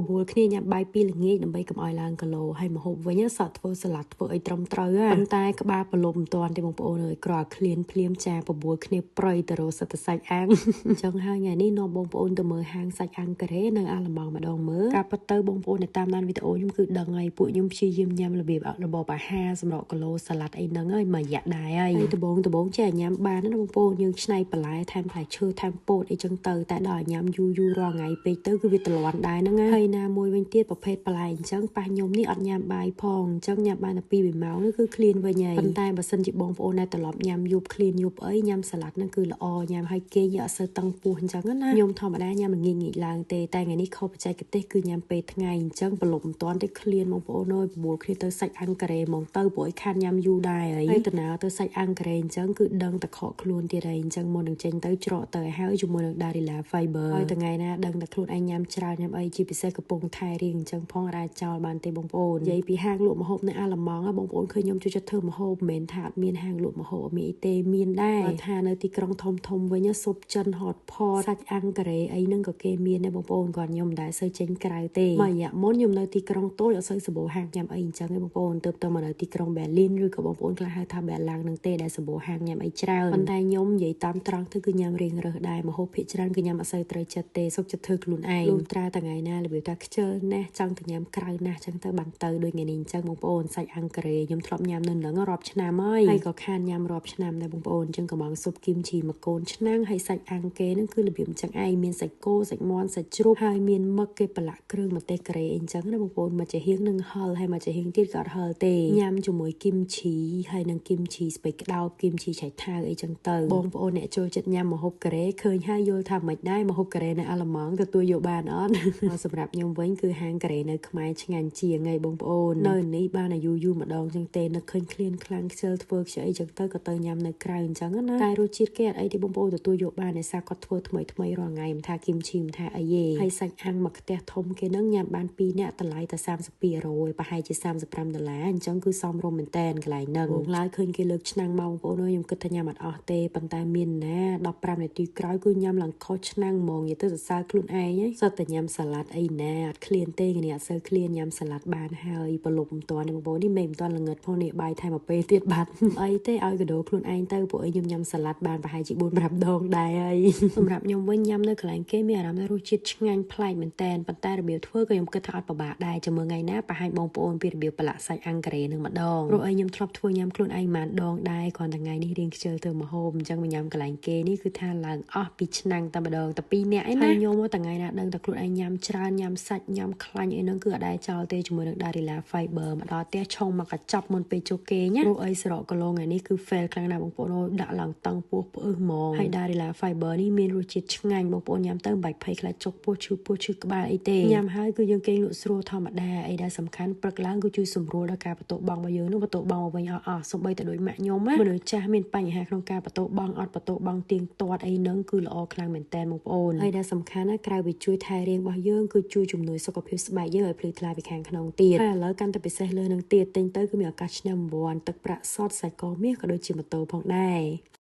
បបួលគ្នាញ៉ាំបាយពីល្ងាចដើម្បីកុំឲ្យឡើងគីឡូហើយម្ហូបវិញសក់ធ្វើសាឡាត់ធ្វើឲ្យត្រឹមត្រូវប៉ុន្តែក្បាលប្រឡប់មិនទាន់ទេបងប្អូនអើយក្រឃ្លានភ្លាមចាបបួលគ្នាប្រៃទៅរកសិតសាច់អាំងអញ្ចឹងហើយថ្ងៃនេះនាំបងប្អូនទៅមើលហាងសាច់អាំងការ៉េនៅអាឡម៉ង់ម្ដងមើលការពិតទៅបងប្អូនដែលតាមដានវីដេអូខ្ញុំគឺដឹងហើយពួកខ្ញុំព្យាយាមញ៉ាំរបៀបអាហារសម្រាប់គីឡូសាឡាត់អីហ្នឹងហើយមួយរយៈដែរហើយដំបងចេះញ៉ាំបានណាបងប្អូនយើងឆ្នៃបន្លែថែមផ្លែឈើថែមពោតអីចឹងទៅតែដល់ញ៉ាំយូររាល់ថ្ងៃពេកទៅគឺវាទ្រាំដែរហ្នឹងហើយណាមួយវិញទៀតប្រភេទបន្លែអញ្ចឹងប៉ះខ្ញុំនេះអត់ញ៉ាំបាយផងអញ្ចឹងញ៉ាំបានតែ2 ម៉ោងនេះគឺឃ្លានវិញហើយប៉ុន្តែបើសិនជាបងប្អូនដែលត្រឡប់ញ៉ាំយប់ឃ្លានយប់អីញ៉ាំសាឡាត់ហ្នឹងគឺល្អញ៉ាំឲ្យគេយកអត់សូវតឹងពោះអញ្ចឹងណាខ្ញុំធម្មតាញ៉ាំល្ងាចឡើងទេតែថ្ងៃនេះខុសបច្ចេកទេសគឺញ៉ាំពេលថ្ងៃអញ្ចឹងប្រឡប់មិនទាន់ទេឃ្លានបងប្អូនអើយបបួលគ្នាទៅសាច់អាំងការ៉េហ្មងទៅព្រោះឲ្យខានញ៉ាំយូរដែរហើយដំណើរទៅសាច់អាំងការ៉េអញ្ចឹងគឺដឹងតែខកខ្លួនទៀតហើយអញ្ចឹងមុននឹងចេញទៅច្រកទៅឲ្យហើយជាមួយនឹង Darila Fiber ហើយថ្ងៃណាដឹងតែខ្លួនឯងញ៉ាំច្រើនញ៉ាំអីជាពិសេសកំពុងថែរៀងអញ្ចឹងផងអាចចោលបានទេបងប្អូននិយាយពីហាងលក់ម្ហូបនៅអាឡម៉ង់បងប្អូនឃើញខ្ញុំចូលចិត្តធ្វើម្ហូបមិនមែនថាអត់មានហាងលក់ម្ហូបអត់មានអីទេមានដែរថានៅទីក្រុងធំវិញស៊ុបចិនហតផសាច់អាំងការ៉េអីហ្នឹងក៏គេមានដែរបងប្អូនគាត់ខ្ញុំមិនដែលសូវចេញក្រៅទេមួយរយៈមុនខ្ញុំនៅទីក្រុងតូចអត់សូវសម្បូរហាងញ៉ាំអីអញ្ចឹងទេបងប្អូនទៅមកនៅទីក្រុង Berlin ឬក៏បងប្អូនខ្លះហៅថា Berlin នឹងទេដែលសម្បូរហាងញ៉ាំអីច្រើនប៉ុន្តែខ្ញុំនិយាយតាមត្រង់ទៅគឺញ៉ាំរៀងរើសដែរម្ហូបភាគច្រើនគឺញ៉ាំអត់សូវត្រូវចិត្តទេសុខចិត្តធ្វើខ្លួនឯងលុះត្រាតែថ្ងៃណារបៀបថាខ្ជិលណាស់ចង់ទៅញ៉ាំក្រៅណាស់ចឹងទៅបានទៅដូចថ្ងៃនេះអញ្ចឹងបងប្អូនសាច់អាំងការ៉េខ្ញុំធ្លាប់ញ៉ាំនៅនឹងរាប់ឆ្នាំហើយក៏ខានញ៉ាំរាប់ឆ្នាំដែរបងប្អូនអញ្ចឹងកំងស៊ុបគីមជីមួយកូនឆ្នាំងហើយសាច់អាំងគេហ្នឹងគឺរបៀបអញ្ចឹងឯងមានសាច់គោសាច់មាន់សាច់ជ្រូកហើយមានមឹកគេប្រឡាក់គ្រឿងម្ទេសការ៉េអញ្ចឹងណាបងប្អូនមកចាហៀងនឹងហឹលហើយមកចាហៀងទៀតក៏អត់ហឹលទេញ៉ាំជាមួយគីមជីហើយនឹងគីមជីស្ពៃក្តោបគីមជីឆៃថាវអីចឹងទៅបងប្អូនអ្នកចូលចិត្តញ៉ាំម្ហូបការ៉េឃើញហើយយល់ថាមិនដែរម្ហូបការ៉េនៅអាឡម៉ង់ទទួលយកបានអត់សម្រាប់ខ្ញុំវិញគឺហាងការ៉េនៅខ្មែរឆ្ងាញ់ជាងហើយបងប្អូននៅនេះបានអាយុយូរម្ដងចឹងទេនឹកឃើញឃ្លានខ្លាំងខ្ជិលធ្វើខ្ជិលអីចឹងទៅក៏ទៅញ៉ាំនៅក្រៅអញ្ចឹងណាតែរសជាតិគេអត់អីទេបងប្អូនទទួលយកបានដោយសារគាត់ធ្វើថ្មីរាល់ថ្ងៃមិនថាគីមជីមិនថាអីទេហើយសាច់អាំងមកផ្ទះធំគេនឹងញ៉ាំបាន2នាក់តម្លៃតែ32%ប្រហែលជា$35អញ្ចឹងគឺសមរម្យមែនតែនកន្លែងហ្នឹងបងឡើយឃើញគេលើកឆ្នាំងមកបងប្អូនខ្ញុំគិតថាញ៉ាំអត់អស់ទេប៉ុន្តែមានណា15នាទីក្រោយគឺញ៉ាំឡើងខុសឆ្នាំងហ្មងនិយាយទៅសរសើរខ្លួនឯងហីសុទ្ធតែញ៉ាំសាឡាត់អីណាអត់ឃ្លានទេគ្នាអត់សូវឃ្លានញ៉ាំសាឡាត់បានហើយប្រឡប់មិនទាន់បងប្អូននេះមិនទាន់ល្ងឹតផងនេះបាយថែមមកពេលទៀតបាត់អីទេឲ្យកដោខ្លួនឯងទៅពួកខ្ញុំញ៉ាំសាឡាត់បានប្រហែលជា4-5 ដងដែរហើយសម្រាប់ខ្ញុំវិញញ៉ាំនៅកន្លែងគេមានអារម្មណ៍ថារសជាតិឆ្ងាញ់ប្លែកមែនតែនប៉ុន្តែរបៀបធ្វើក៏ខ្ញុំគិតថាអត់ពិបាកដែរចាំមើលថ្ងៃណាបង្ហាញបងប្អូនពីរបៀបប្រឡាក់សាច់អាំងការ៉េនឹងម្ដងព្រោះខ្ញុំធ្លាប់ធ្វើញ៉ាំខ្លួនឯងប៉ុន្មានដងដែរគ្រាន់តែថ្ងៃនេះរៀងខ្ជិលធ្វើម្ហូបអញ្ចឹងញ៉ាំកន្លែងគេនេះគឺថាឡើងអស់ពីឆ្នាំងតែម្ដងតែ2នាក់ឯណាខ្ញុំមកថ្ងៃណាដឹងតែខ្លួនឯងញ៉ាំច្រើនញ៉ាំសាច់ញ៉ាំខ្លាញ់អីហ្នឹងគឺអត់ដែរចោលទេជាមួយនឹង Darila Fiber មកដល់ផ្ទះឆុងមកកញ្ចប់មុនពេលចូលគេណាព្រោះអីស្រកគីឡូថ្ងៃនេះគឺ fail ខ្លាំងណាស់បងប្អូនដាក់ឡើងតឹងពោះផ្អឹសហ្មងហើយ Darila Fiber នេះមានរសជាតិឆ្ងាញ់បងប្អូនញ៉ាំទៅមិនបាច់ភ័យខ្លាចចុកពោះឈឺក្បាលអីទេញ៉ាំហើយគឺយើងគេងលក់ស្រួលធម្មតាអីដែលសំខាន់ព្រឹកឡើងគឺជួយសម្រួលដល់ការបន្ទោបង់របស់យើងនោះបន្ទោបង់មកវិញអស់សូម្បីតែដូចម៉ាក់ខ្ញុំណាមនុស្សចាស់មានបញ្ហាក្នុងការបន្ទោបង់អត់បន្ទោបង់ទៀងទាត់អីហ្នឹងគឺល្អខ្លាំងមែនតើបងប្អូនហើយដែលសំខាន់ណាក្រៅពីជួយថែរាងរបស់យើងគឺជួយជំនួយសុខភាពស្បែកយើងឲ្យភ្លឺថ្លាពីខាងក្នុងទៀតហើយឥឡូវកាន់តែពិសេសលើនឹងទៀតទិញទៅគឺមានឱកាសឈ្នះរង្វាន់ទឹកប្រាក់សុទ្ធសាច់កមាសក៏ដូចជាម៉ូតូផងដែរ